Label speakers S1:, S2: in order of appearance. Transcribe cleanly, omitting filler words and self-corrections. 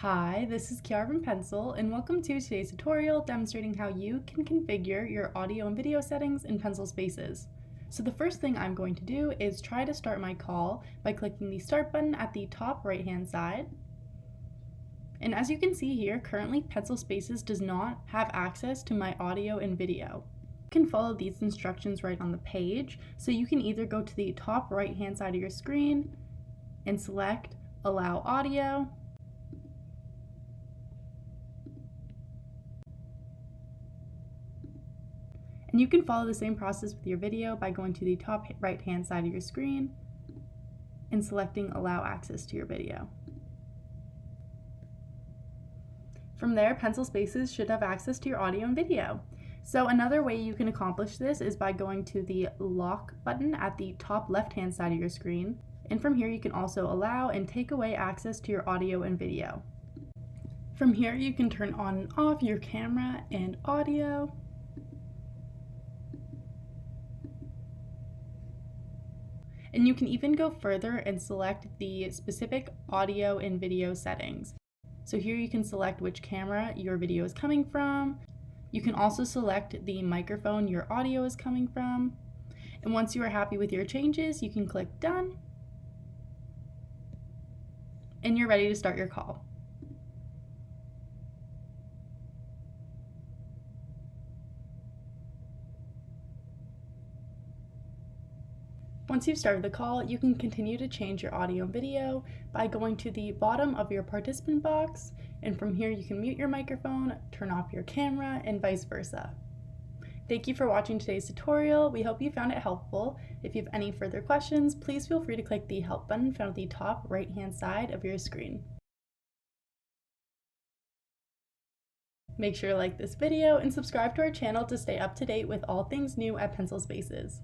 S1: Hi, this is Kiara from Pencil, and welcome to today's tutorial demonstrating how you can configure your audio and video settings in Pencil Spaces. So the first thing I'm going to do is try to start my call by clicking the Start button at the top right-hand side. And as you can see here, currently Pencil Spaces does not have access to my audio and video. You can follow these instructions right on the page, so you can either go to the top right-hand side of your screen and select Allow Audio, and you can follow the same process with your video by going to the top right-hand side of your screen and selecting Allow Access to your video. From there, Pencil Spaces should have access to your audio and video. So another way you can accomplish this is by going to the Lock button at the top left-hand side of your screen, and from here you can also allow and take away access to your audio and video. From here you can turn on and off your camera and audio, and you can even go further and select the specific audio and video settings. So here you can select which camera your video is coming from. You can also select the microphone your audio is coming from. And once you are happy with your changes, you can click Done, and you're ready to start your call. Once you've started the call, you can continue to change your audio and video by going to the bottom of your participant box, and from here you can mute your microphone, turn off your camera, and vice versa. Thank you for watching today's tutorial. We hope you found it helpful. If you have any further questions, please feel free to click the Help button found at the top right-hand side of your screen. Make sure to like this video and subscribe to our channel to stay up to date with all things new at Pencil Spaces.